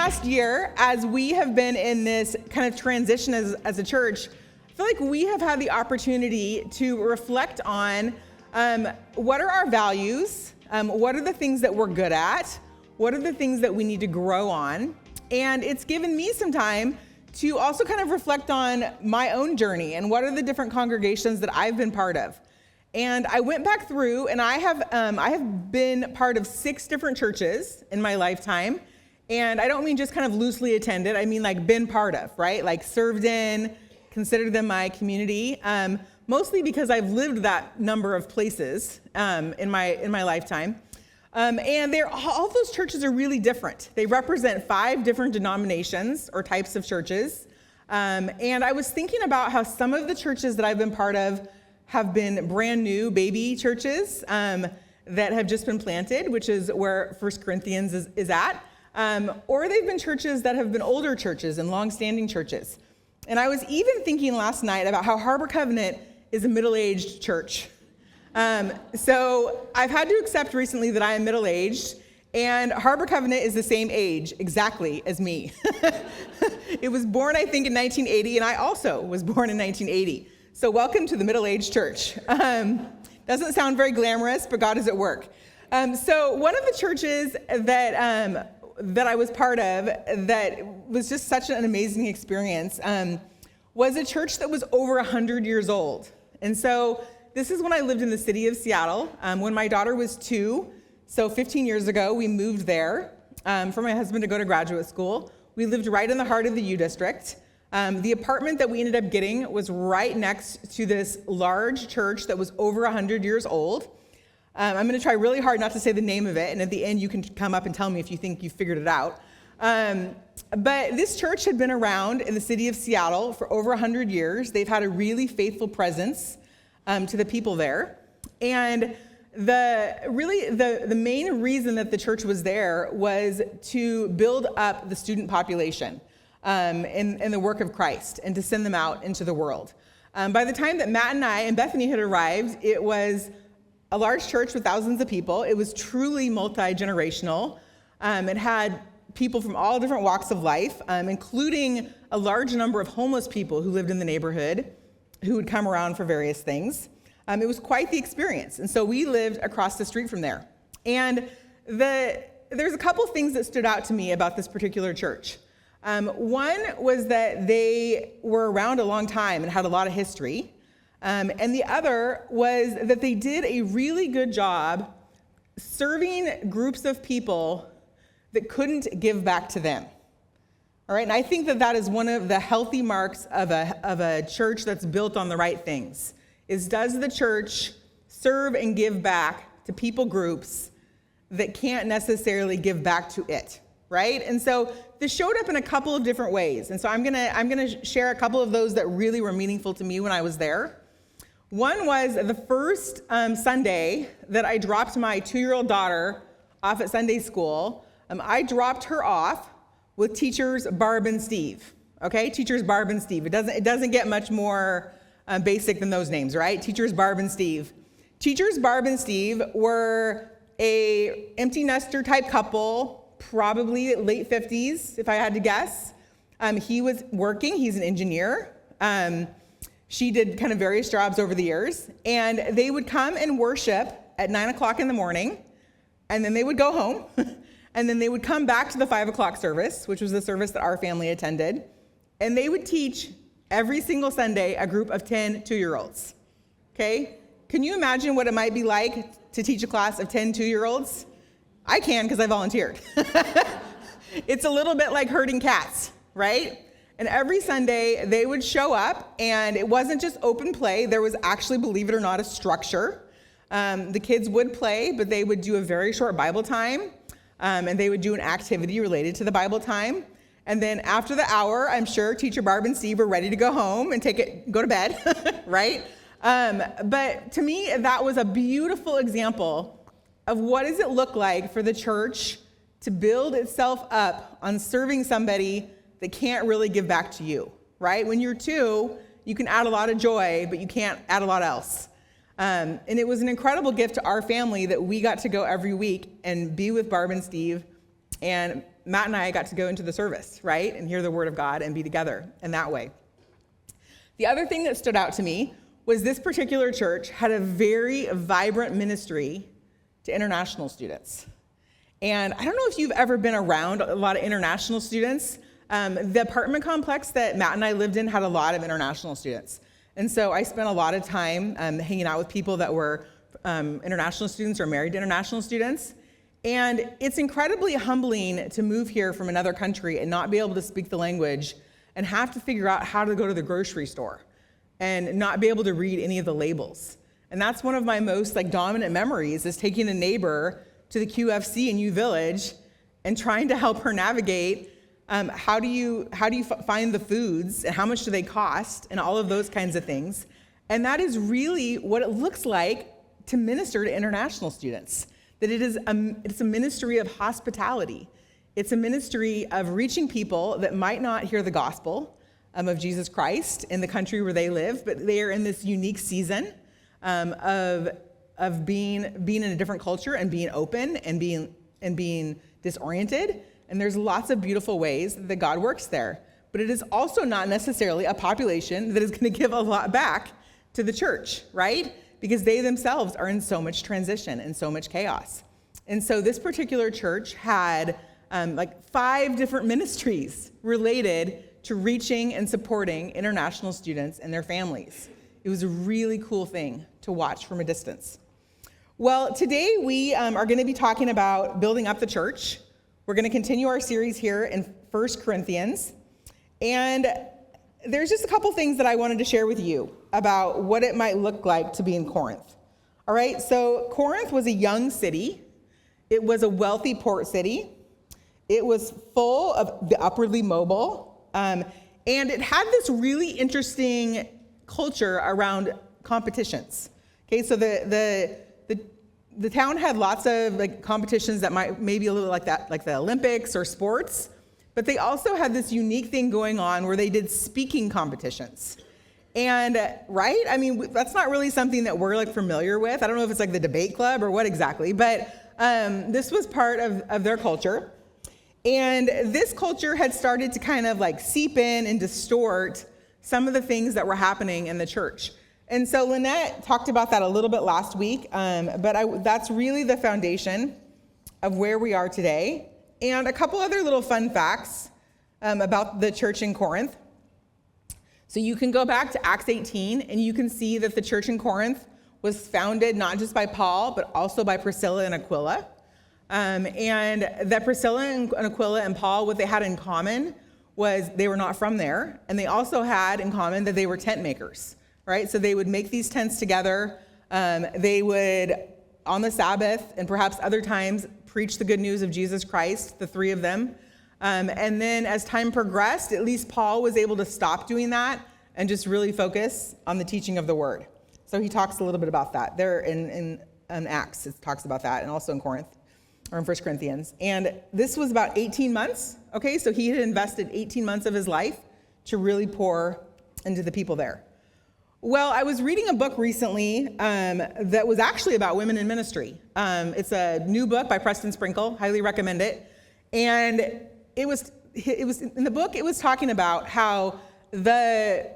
past year, as we have been in this kind of transition as a church, I feel like we have had the opportunity to reflect on what are our values, what are the things that we're good at, what are the things that we need to grow on, and it's given me some time to also kind of reflect on my own journey and what are the different congregations that I've been part of. And I went back through, and I have been part of 6 different churches in my lifetime. And I don't mean just kind of loosely attended. I mean like been part of, right? Like served in, considered them my community. Mostly because I've lived that number of places in my lifetime. And all those churches are really different. They represent 5 different denominations or types of churches. And I was thinking about how some of the churches that I've been part of have been brand new baby churches that have just been planted, which is where 1 Corinthians is at. Or they've been churches that have been older churches and long-standing churches. And I was even thinking last night about how Harbor Covenant is a middle-aged church. So I've had to accept recently that I am middle-aged, and Harbor Covenant is the same age exactly as me. It was born, I think, in 1980, and I also was born in 1980. So welcome to the middle-aged church. Doesn't sound very glamorous, but God is at work. So one of the churches that I was part of that was just such an amazing experience was a church that was over 100 years old. And so this is when I lived in the city of Seattle. When my daughter was 2, so 15 years ago, we moved there for my husband to go to graduate school. We lived right in the heart of the U District. The apartment that we ended up getting was right next to this large church that was over 100 years old. I'm going to try really hard not to say the name of it, and at the end you can come up and tell me if you think you figured it out. But this church had been around in the city of Seattle for over 100 years. They've had a really faithful presence to the people there. And the main reason that the church was there was to build up the student population in the work of Christ and to send them out into the world. By the time that Matt and I and Bethany had arrived, it was a large church with thousands of people. It was truly multi-generational. It had people from all different walks of life, including a large number of homeless people who lived in the neighborhood who would come around for various things. It was quite the experience. And so we lived across the street from there. And there's a couple things that stood out to me about this particular church. One was that they were around a long time and had a lot of history. And the other was that they did a really good job serving groups of people that couldn't give back to them. All right, and I think that is one of the healthy marks of a church that's built on the right things, is does the church serve and give back to people groups that can't necessarily give back to it, right? And so this showed up in a couple of different ways. And so I'm gonna share a couple of those that really were meaningful to me when I was there. One was the first Sunday that I dropped my 2-year-old daughter off at Sunday school. I dropped her off with teachers Barb and Steve. Okay, teachers Barb and Steve. It doesn't get much more basic than those names, right? Teachers Barb and Steve. Teachers Barb and Steve were a empty nester type couple, probably late 50s, if I had to guess. He was working. He's an engineer. She did kind of various jobs over the years, and they would come and worship at 9 o'clock in the morning, and then they would go home, and then they would come back to the 5 o'clock service, which was the service that our family attended, and they would teach every single Sunday a group of 10 2-year-olds, okay? Can you imagine what it might be like to teach a class of 10 2-year-olds? I can, because I volunteered. It's a little bit like herding cats, right? And every Sunday, they would show up, and it wasn't just open play. There was actually, believe it or not, a structure. The kids would play, but they would do a very short Bible time, and they would do an activity related to the Bible time. And then after the hour, I'm sure Teacher Barb and Steve were ready to go home and go to bed, right? But to me, that was a beautiful example of what does it look like for the church to build itself up on serving somebody that can't really give back to you, right? When you're 2, you can add a lot of joy, but you can't add a lot else. And it was an incredible gift to our family that we got to go every week and be with Barb and Steve and Matt and I got to go into the service, right? And hear the word of God and be together in that way. The other thing that stood out to me was this particular church had a very vibrant ministry to international students. And I don't know if you've ever been around a lot of international students. The apartment complex that Matt and I lived in had a lot of international students. And so I spent a lot of time hanging out with people that were international students or married to international students. And it's incredibly humbling to move here from another country and not be able to speak the language and have to figure out how to go to the grocery store and not be able to read any of the labels. And that's one of my most dominant memories, is taking a neighbor to the QFC in U Village and trying to help her navigate how do you find the foods and how much do they cost and all of those kinds of things. And that is really what it looks like to minister to international students. That it's a ministry of hospitality. It's a ministry of reaching people that might not hear the gospel of Jesus Christ in the country where they live, but they are in this unique season of being in a different culture and being open and being disoriented. And there's lots of beautiful ways that God works there. But it is also not necessarily a population that is going to give a lot back to the church, right? Because they themselves are in so much transition and so much chaos. And so this particular church had 5 different ministries related to reaching and supporting international students and their families. It was a really cool thing to watch from a distance. Well, today we are going to be talking about building up the church. We're going to continue our series here in 1 Corinthians. And there's just a couple things that I wanted to share with you about what it might look like to be in Corinth. All right, so Corinth was a young city. It was a wealthy port city. It was full of the upwardly mobile. And it had this really interesting culture around competitions. Okay, so the town had lots of competitions that might maybe a little like that, like the Olympics or sports, but they also had this unique thing going on where they did speaking competitions. And right, I mean, that's not really something that we're familiar with. I don't know if it's the debate club or what exactly, but this was part of their culture. And this culture had started to kind of seep in and distort some of the things that were happening in the church. And so Lynette talked about that a little bit last week, but that's really the foundation of where we are today. And a couple other little fun facts about the church in Corinth. So you can go back to Acts 18, and you can see that the church in Corinth was founded not just by Paul, but also by Priscilla and Aquila. And that Priscilla and Aquila and Paul, what they had in common was they were not from there, and they also had in common that they were tent makers. Right? So they would make these tents together. They would, on the Sabbath and perhaps other times, preach the good news of Jesus Christ, the 3 of them. And then as time progressed, at least Paul was able to stop doing that and just really focus on the teaching of the word. So he talks a little bit about that. There in Acts, it talks about that, and also in Corinth, or in 1 Corinthians. And this was about 18 months. Okay, so he had invested 18 months of his life to really pour into the people there. Well, I was reading a book recently that was actually about women in ministry. It's a new book by Preston Sprinkle. Highly recommend it. And it was in the book. It was talking about how the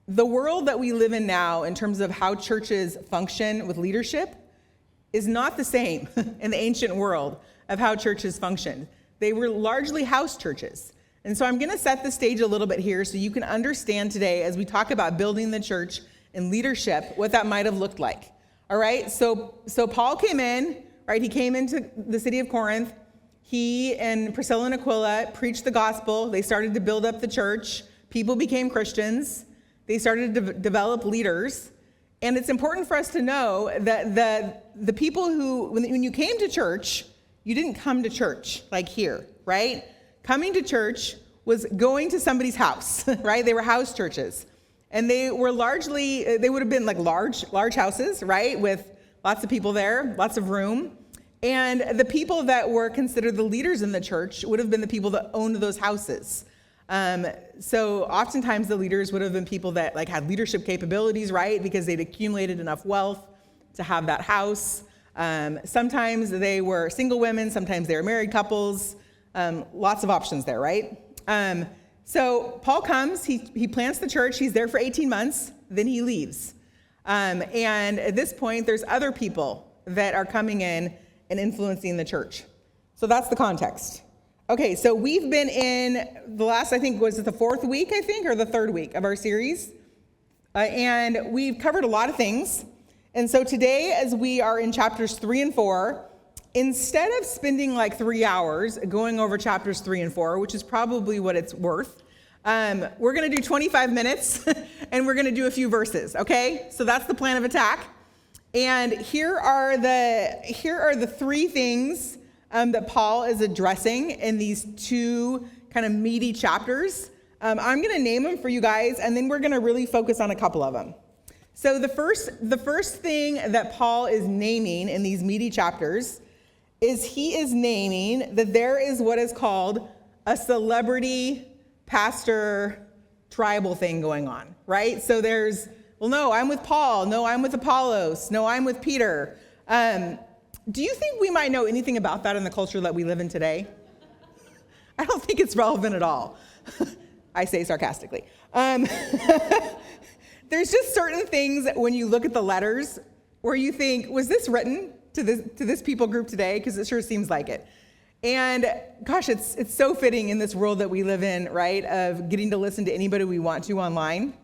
world that we live in now, in terms of how churches function with leadership, is not the same in the ancient world of how churches functioned. They were largely house churches. And so I'm going to set the stage a little bit here so you can understand today, as we talk about building the church and leadership, what that might have looked like. All right, so Paul came in, right? He came into the city of Corinth. He and Priscilla and Aquila preached the gospel. They started to build up the church. People became Christians. They started to develop leaders. And it's important for us to know that the people who, when you came to church, you didn't come to church like here, right? Coming to church was going to somebody's house, right? They were house churches. And they were largely, they would have been large houses, right? With lots of people there, lots of room. And the people that were considered the leaders in the church would have been the people that owned those houses. So oftentimes the leaders would have been people that had leadership capabilities, right? Because they'd accumulated enough wealth to have that house. Sometimes they were single women, sometimes they were married couples. Lots of options there, right? So Paul comes, he plants the church, he's there for 18 months, then he leaves. And at this point, there's other people that are coming in and influencing the church. So that's the context. Okay, so we've been in the last, I think, was it the fourth week, I think, or the third week of our series? And we've covered a lot of things. And so today, as we are in chapters 3 and 4, instead of spending like 3 hours going over chapters 3 and 4, which is probably what it's worth, we're going to do 25 minutes and we're going to do a few verses, okay? So that's the plan of attack. And here are the three things that Paul is addressing in these two kind of meaty chapters. I'm going to name them for you guys, and then we're going to really focus on a couple of them. So the first thing that Paul is naming in these meaty chapters is he is naming that there is what is called a celebrity pastor tribal thing going on, right? So there's, well, no, I'm with Paul. No, I'm with Apollos. No, I'm with Peter. Do you think we might know anything about that in the culture that we live in today? I don't think it's relevant at all. I say sarcastically. There's just certain things when you look at the letters where you think, was this written to this people group today? Because it sure seems like it. And gosh, it's so fitting in this world that we live in, right? Of getting to listen to anybody we want to online,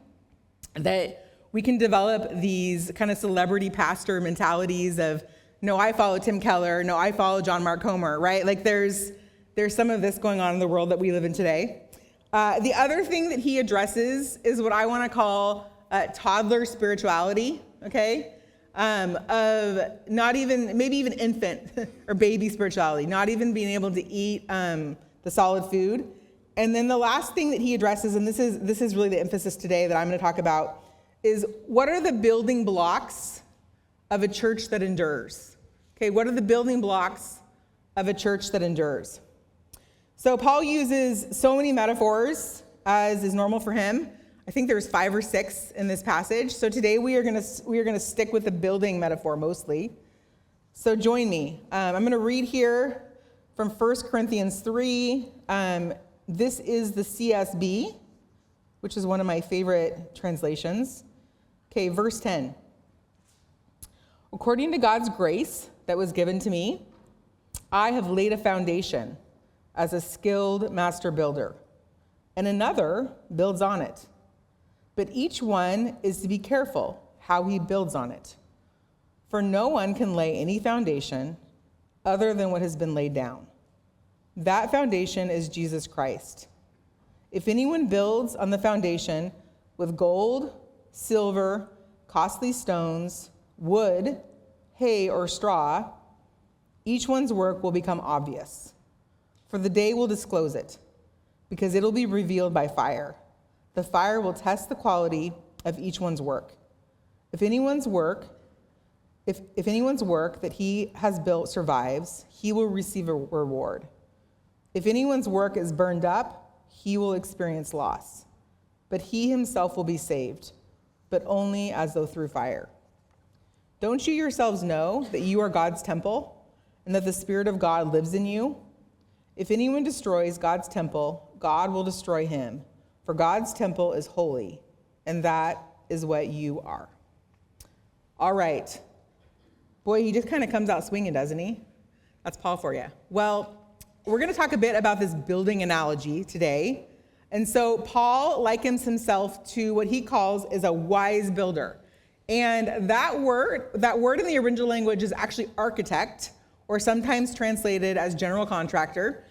that we can develop these kind of celebrity pastor mentalities of, no, I follow Tim Keller. No, I follow John Mark Comer, right? Like there's some of this going on in the world that we live in today. The other thing that he addresses is what I want to call toddler spirituality, okay? Of not even, maybe even infant or baby spirituality, not even being able to eat the solid food. And then the last thing that he addresses, and this is really the emphasis today that I'm going to talk about, is what are the building blocks of a church that endures? Okay, what are the building blocks of a church that endures? So Paul uses so many metaphors, as is normal for him. I think there's 5 or 6 in this passage. So today we are going to stick with the building metaphor mostly. So join me. I'm going to read here from 1 Corinthians 3. This is the CSB, which is one of my favorite translations. Okay, verse 10. According to God's grace that was given to me, I have laid a foundation as a skilled master builder, and another builds on it. But each one is to be careful how he builds on it. For no one can lay any foundation other than what has been laid down. That foundation is Jesus Christ. If anyone builds on the foundation with gold, silver, costly stones, wood, hay, or straw, each one's work will become obvious. For the day will disclose it, because it'll be revealed by fire. The fire will test the quality of each one's work. If anyone's work that he has built survives, he will receive a reward. If anyone's work is burned up, he will experience loss. But he himself will be saved, but only as though through fire. Don't you yourselves know that you are God's temple, and that the Spirit of God lives in you? If anyone destroys God's temple, God will destroy him. For God's temple is holy, and that is what you are. All right. Boy, he just kind of comes out swinging, doesn't he? That's Paul for you. Well, we're going to talk a bit about this building analogy today. And so Paul likens himself to what he calls is a wise builder. And that word in the original language is actually architect, or sometimes translated as general contractor.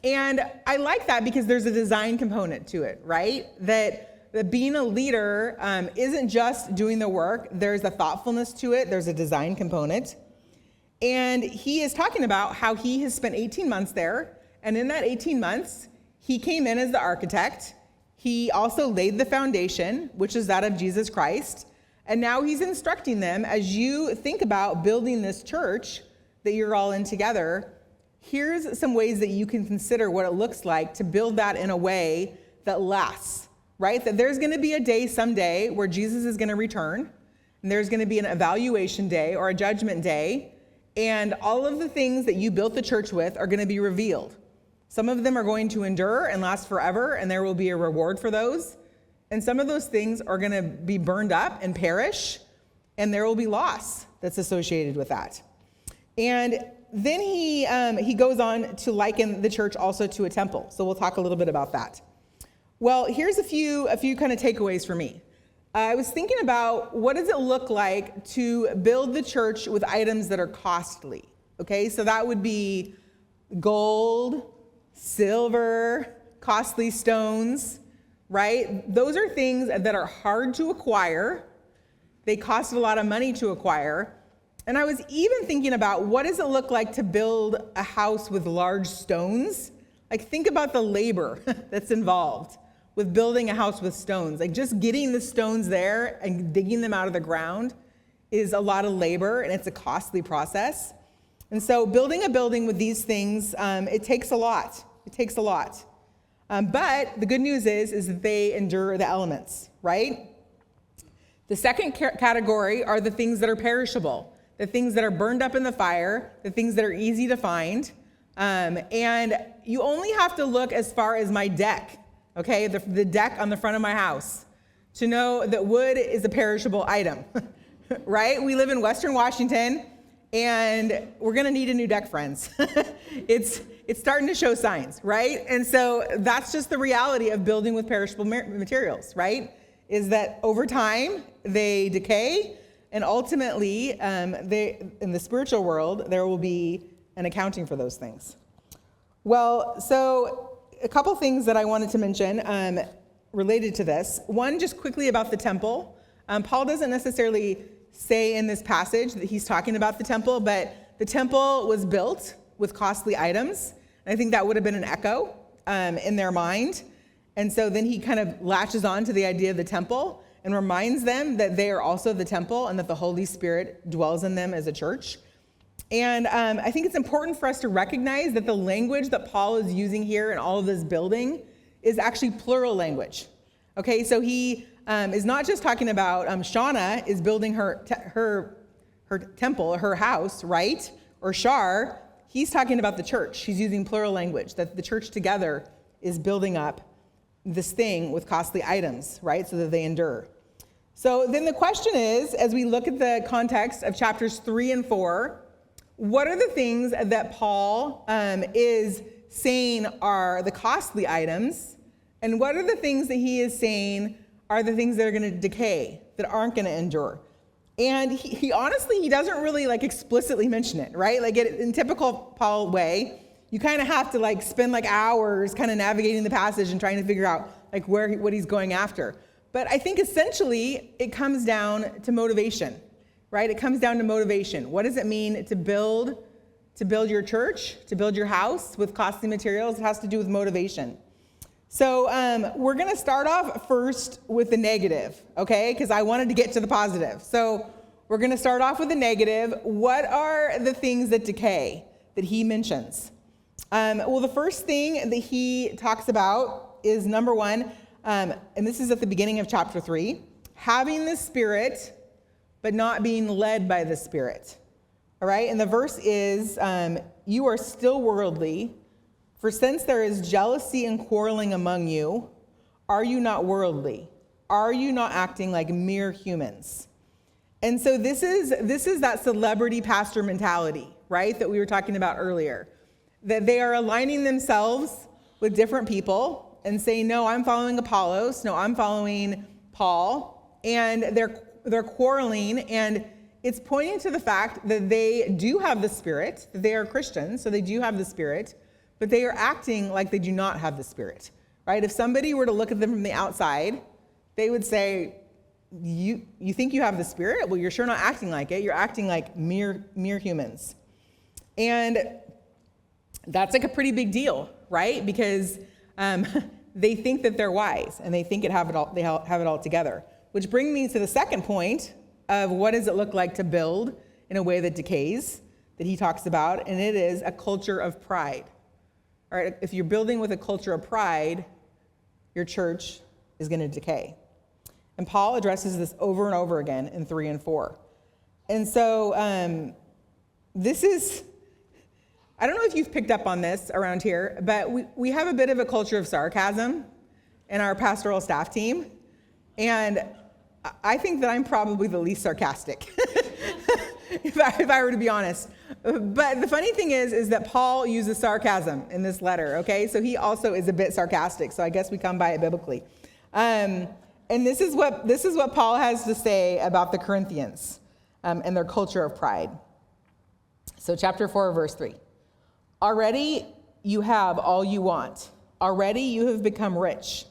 And I like that because there's a design component to it, right? That being a leader isn't just doing the work. There's a thoughtfulness to it. There's a design component. And he is talking about how he has spent 18 months there. And in that 18 months, he came in as the architect. He also laid the foundation, which is that of Jesus Christ. And now he's instructing them, as you think about building this church that you're all in together, here's some ways that you can consider what it looks like to build that in a way that lasts, right? That there's going to be a day someday where Jesus is going to return, and there's going to be an evaluation day or a judgment day. And all of the things that you built the church with are going to be revealed. Some of them are going to endure and last forever, and there will be a reward for those. And some of those things are going to be burned up and perish, and there will be loss that's associated with that. And then he goes on to liken the church also to a temple. So we'll talk a little bit about that. Well, here's a few kind of takeaways for me. I was thinking about what does it look like to build the church with items that are costly. Okay, so that would be gold, silver, costly stones, right? Those are things that are hard to acquire. They cost a lot of money to acquire. And I was even thinking about what does it look like to build a house with large stones? Like, think about the labor that's involved with building a house with stones. Like, just getting the stones there and digging them out of the ground is a lot of labor, and it's a costly process. And so building a building with these things, it takes a lot. It takes a lot. But the good news is that they endure the elements, right? The second category are the things that are perishable, the things that are burned up in the fire, the things that are easy to find. And you only have to look as far as my deck, okay, the deck on the front of my house, to know that wood is a perishable item, right? We live in Western Washington, and we're going to need a new deck, friends. It's starting to show signs, right? And so that's just the reality of building with perishable materials, right? Is that over time, they decay, and ultimately, in the spiritual world, there will be an accounting for those things. Well, so a couple things that I wanted to mention related to this. One, just quickly about the temple. Paul doesn't necessarily say in this passage that he's talking about the temple, but the temple was built with costly items. And I think that would have been an echo in their mind. And so then he kind of latches on to the idea of the temple and reminds them that they are also the temple and that the Holy Spirit dwells in them as a church. And I think it's important for us to recognize that the language that Paul is using here in all of this building is actually plural language. Okay, so he is not just talking about Shauna is building her temple, her house, right? Or Shar. He's talking about the church. He's using plural language, that the church together is building up this thing with costly items, right? So that they endure. So then the question is, as we look at the context of chapters 3 and 4, what are the things that Paul is saying are the costly items? And what are the things that he is saying are the things that are going to decay, that aren't going to endure? And he honestly, he doesn't really explicitly mention it, right? In typical Paul way, you kind of have to spend hours kind of navigating the passage and trying to figure out what he's going after. But I think essentially it comes down to motivation, right? It comes down to motivation. What does it mean to build your church, to build your house with costly materials? It has to do with motivation. So we're going to start off first with the negative, okay? Because I wanted to get to the positive. So we're going to start off with the negative. What are the things that decay that he mentions? Well, the first thing that he talks about is number one, and this is at the beginning of chapter 3, having the Spirit, but not being led by the Spirit. All right, and the verse is, you are still worldly, for since there is jealousy and quarreling among you, are you not worldly? Are you not acting like mere humans? And so this is that celebrity pastor mentality, right, that we were talking about earlier. That they are aligning themselves with different people and saying, no, I'm following Apollos, no, I'm following Paul, and they're quarreling, and it's pointing to the fact that they do have the Spirit, that they are Christians, so they do have the Spirit, but they are acting like they do not have the Spirit, right? If somebody were to look at them from the outside, they would say, you think you have the Spirit? Well, you're sure not acting like it. You're acting like mere humans. And that's a pretty big deal, right? Because they think that they're wise and they think they have it all together. Which brings me to the second point of what does it look like to build in a way that decays, that he talks about, and it is a culture of pride. All right, if you're building with a culture of pride, your church is going to decay. And Paul addresses this over and over again in 3 and 4. And so this is, I don't know if you've picked up on this around here, but we have a bit of a culture of sarcasm in our pastoral staff team. And I think that I'm probably the least sarcastic, if I were to be honest. But the funny thing is that Paul uses sarcasm in this letter, okay? So he also is a bit sarcastic, so I guess we come by it biblically. And this is what Paul has to say about the Corinthians and their culture of pride. So chapter 4, verse 3. Already you have all you want. Already you have become rich.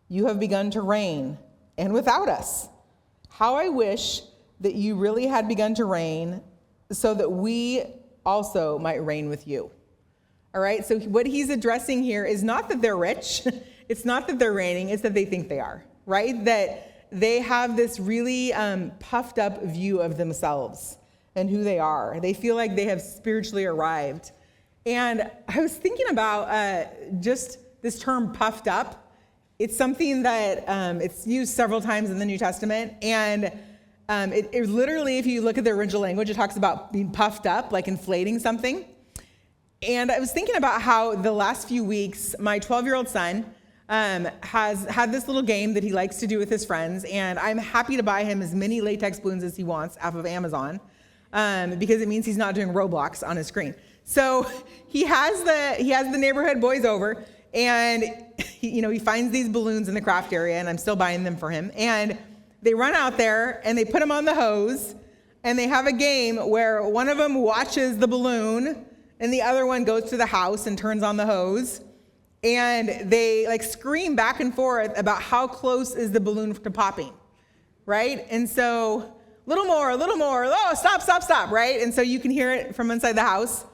You have begun to reign, and without us. How I wish that you really had begun to reign so that we also might reign with you. All right, so what he's addressing here is not that they're rich. It's not that they're reigning. It's that they think they are, right? That they have this really puffed up view of themselves and who they are. They feel like they have spiritually arrived. And I was thinking about just this term puffed up. It's something that it's used several times in the New Testament. And it literally, if you look at the original language, it talks about being puffed up, like inflating something. And I was thinking about how the last few weeks, my 12-year-old son has had this little game that he likes to do with his friends. And I'm happy to buy him as many latex balloons as he wants off of Amazon because it means he's not doing Roblox on his screen. So he has the neighborhood boys over, and he finds these balloons in the craft area, and I'm still buying them for him. And they run out there and they put them on the hose, and they have a game where one of them watches the balloon and the other one goes to the house and turns on the hose, and they like scream back and forth about how close is the balloon to popping, right? And so little more, oh, stop, right? And so you can hear it from inside the house.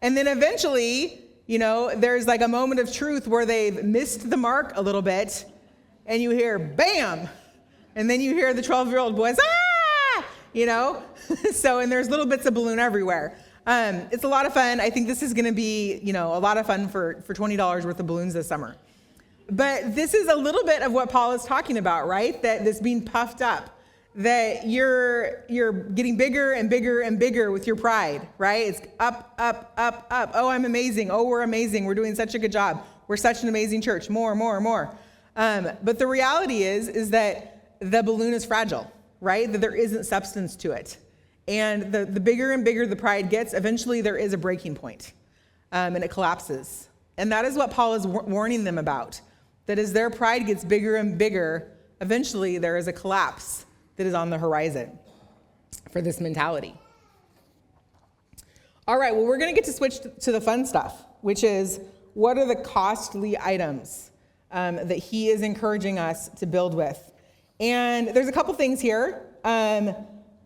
And then eventually, there's like a moment of truth where they've missed the mark a little bit, and you hear bam, and then you hear the 12-year-old boys, so, and there's little bits of balloon everywhere. It's a lot of fun. I think this is going to be, a lot of fun for $20 worth of balloons this summer. But this is a little bit of what Paul is talking about, right? That this being puffed up, that you're getting bigger and bigger and bigger with your pride, right? It's up. Oh, I'm amazing. Oh, we're amazing. We're doing such a good job. We're such an amazing church. More. But the reality is that the balloon is fragile, right? That there isn't substance to it. And the bigger and bigger the pride gets, eventually there is a breaking point, and it collapses. And that is what Paul is warning them about, that as their pride gets bigger and bigger, eventually there is a collapse that is on the horizon for this mentality. All right, well, we're going to get to switch to the fun stuff, which is what are the costly items that he is encouraging us to build with. And there's a couple things here.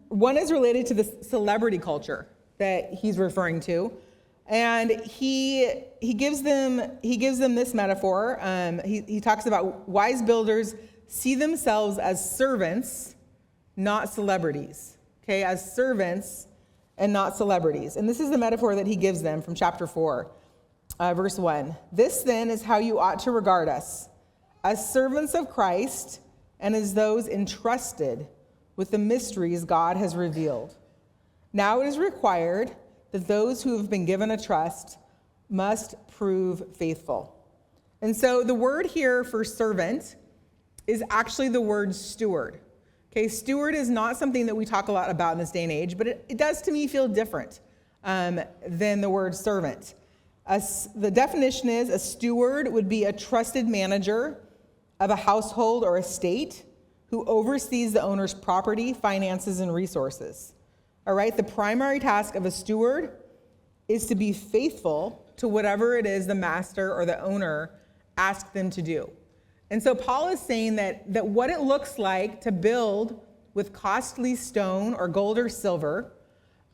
One is related to the celebrity culture that he's referring to. And he gives them this metaphor. He talks about wise builders see themselves as servants, not celebrities, okay, as servants and not celebrities. And this is the metaphor that he gives them from chapter 4, verse 1. This then is how you ought to regard us, as servants of Christ and as those entrusted with the mysteries God has revealed. Now it is required that those who have been given a trust must prove faithful. And so the word here for servant is actually the word steward. Okay, steward is not something that we talk a lot about in this day and age, but it does to me feel different than the word servant. The definition is a steward would be a trusted manager of a household or estate who oversees the owner's property, finances, and resources. All right, the primary task of a steward is to be faithful to whatever it is the master or the owner asked them to do. And so Paul is saying that what it looks like to build with costly stone or gold or silver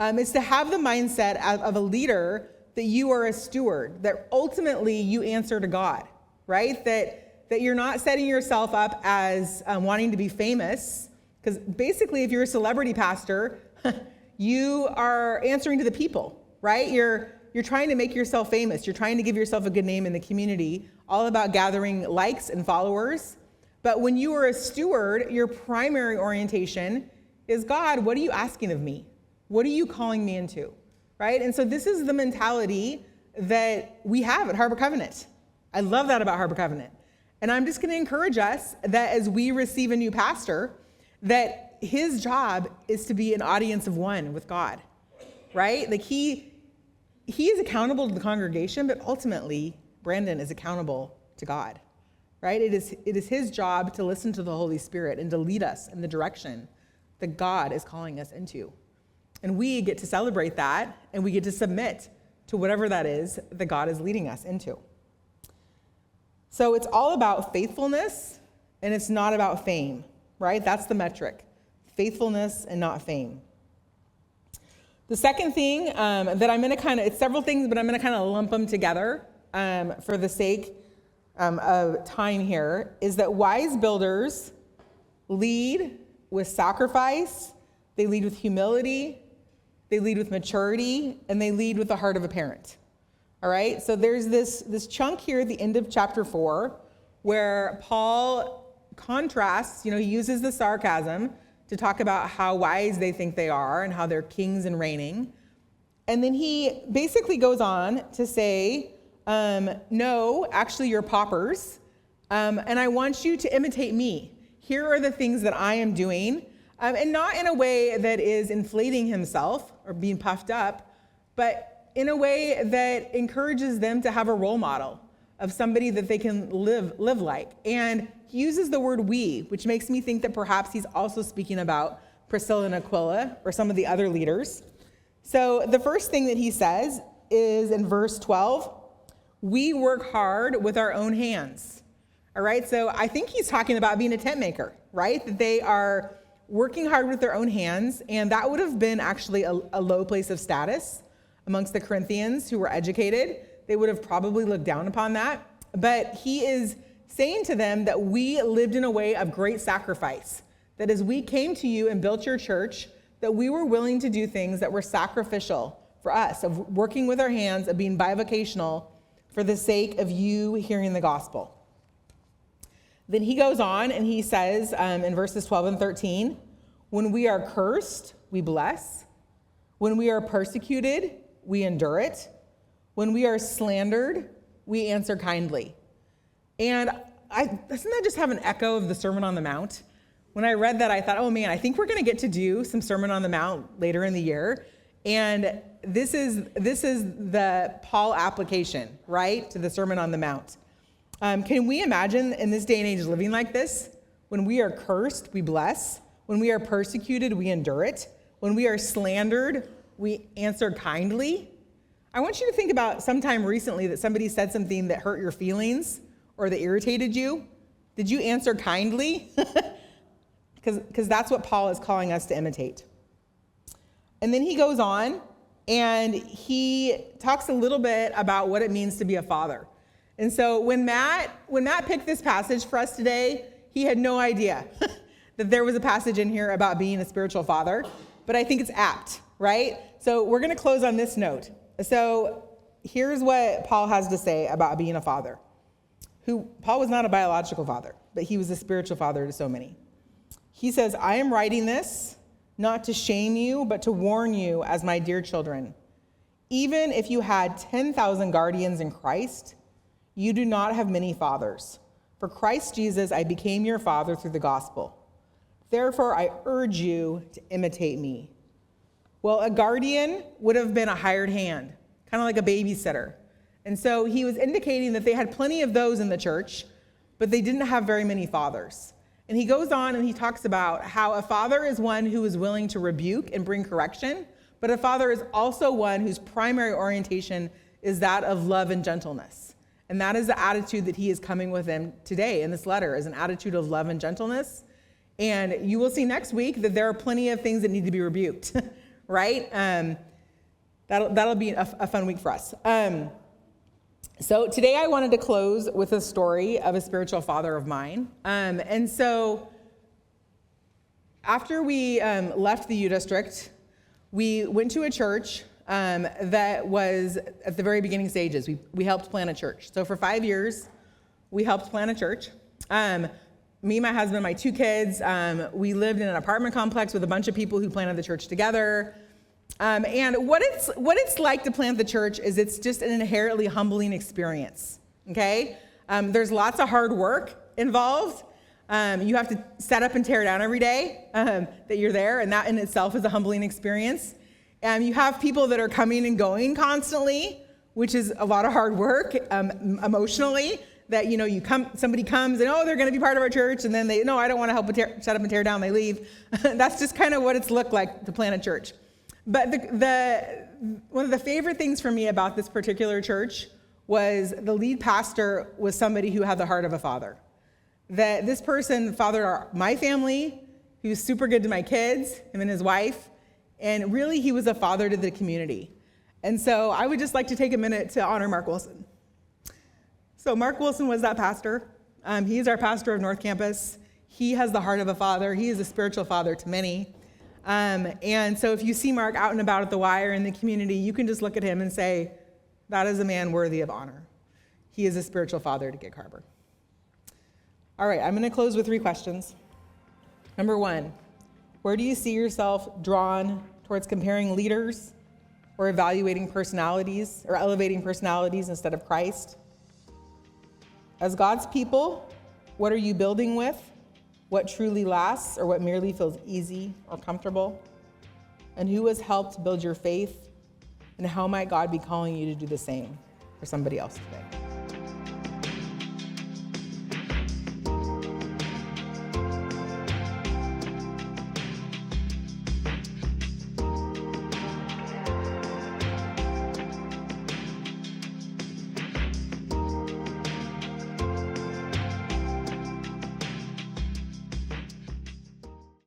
is to have the mindset of a leader that you are a steward, that ultimately you answer to God, right? That you're not setting yourself up as wanting to be famous, because basically if you're a celebrity pastor, you are answering to the people, right? You're trying to make yourself famous. You're trying to give yourself a good name in the community, all about gathering likes and followers. But when you are a steward, your primary orientation is, God, what are you asking of me? What are you calling me into? right? And so this is the mentality that we have at Harbor Covenant. I love that about Harbor Covenant. And I'm just going to encourage us that as we receive a new pastor, that his job is to be an audience of one with God, right? Like he is accountable to the congregation, but ultimately Brandon is accountable to God, right? It is his job to listen to the Holy Spirit and to lead us in the direction that God is calling us into. And we get to celebrate that, and we get to submit to whatever that is that God is leading us into. So it's all about faithfulness, and it's not about fame, right? That's the metric. Faithfulness and not fame. The second thing that I'm going to it's several things, but I'm going to kind of lump them together for the sake of time here, is that wise builders lead with sacrifice, they lead with humility, they lead with maturity, and they lead with the heart of a parent. All right, so there's this chunk here at the end of chapter 4 where Paul contrasts, he uses the sarcasm to talk about how wise they think they are and how they're kings and reigning. And then he basically goes on to say, no, actually you're paupers, and I want you to imitate me. Here are the things that I am doing, and not in a way that is inflating himself or being puffed up, but in a way that encourages them to have a role model of somebody that they can live like. And he uses the word we, which makes me think that perhaps he's also speaking about Priscilla and Aquila or some of the other leaders. So the first thing that he says is in verse 12, we work hard with our own hands. All right, so I think he's talking about being a tent maker, right? That they are working hard with their own hands, and that would have been actually a low place of status amongst the Corinthians who were educated. They would have probably looked down upon that. But he is saying to them that we lived in a way of great sacrifice, that as we came to you and built your church, that we were willing to do things that were sacrificial for us, of working with our hands, of being bivocational for the sake of you hearing the gospel. Then he goes on and he says in verses 12 and 13, when we are cursed, we bless. When we are persecuted, we endure it. When we are slandered, we answer kindly. And doesn't that just have an echo of the Sermon on the Mount? When I read that, I thought, oh man, I think we're going to get to do some Sermon on the Mount later in the year. And this is the Paul application, right, to the Sermon on the Mount. Can we imagine in this day and age living like this? When we are cursed, we bless. When we are persecuted, we endure it. When we are slandered, we answer kindly. I want you to think about sometime recently that somebody said something that hurt your feelings or that irritated you. Did you answer kindly? Because that's what Paul is calling us to imitate. And then he goes on and he talks a little bit about what it means to be a father. And so when Matt picked this passage for us today, he had no idea that there was a passage in here about being a spiritual father, but I think it's apt, right? So we're going to close on this note. So here's what Paul has to say about being a father. Paul was not a biological father, but he was a spiritual father to so many. He says, I am writing this not to shame you, but to warn you as my dear children. Even if you had 10,000 guardians in Christ, you do not have many fathers. For Christ Jesus, I became your father through the gospel. Therefore, I urge you to imitate me. Well, a guardian would have been a hired hand, kind of like a babysitter. And so he was indicating that they had plenty of those in the church, but they didn't have very many fathers. And he goes on and he talks about how a father is one who is willing to rebuke and bring correction, but a father is also one whose primary orientation is that of love and gentleness. And that is the attitude that he is coming with them today in this letter, is an attitude of love and gentleness. And you will see next week that there are plenty of things that need to be rebuked, right? That'll be a fun week for us. So today I wanted to close with a story of a spiritual father of mine. And so after we left the U District, we went to a church that was at the very beginning stages. We helped plant a church. So for 5 years, we helped plant a church. Me, my husband, my 2 kids, we lived in an apartment complex with a bunch of people who planted the church together. And what it's like to plant the church is it's just an inherently humbling experience, okay? There's lots of hard work involved. You have to set up and tear down every day that you're there, and that in itself is a humbling experience. You have people that are coming and going constantly, which is a lot of hard work emotionally. That somebody comes and they're going to be part of our church, and then I don't want to help set up and tear down. They leave. That's just kind of what it's looked like to plant a church. But one of the favorite things for me about this particular church was the lead pastor was somebody who had the heart of a father. That this person fathered my family. He was super good to my kids, him and his wife, and really he was a father to the community. And so I would just like to take a minute to honor Mark Wilson. So Mark Wilson was that pastor. He is our pastor of North Campus. He has the heart of a father. He is a spiritual father to many. And so if you see Mark out and about at the Wire in the community, you can just look at him and say, that is a man worthy of honor. He is a spiritual father to Gig Harbor. All right, I'm going to close with 3 questions. Number 1, where do you see yourself drawn towards comparing leaders or evaluating personalities or elevating personalities instead of Christ? As God's people, what are you building with? What truly lasts or what merely feels easy or comfortable? And who has helped build your faith? And how might God be calling you to do the same for somebody else today?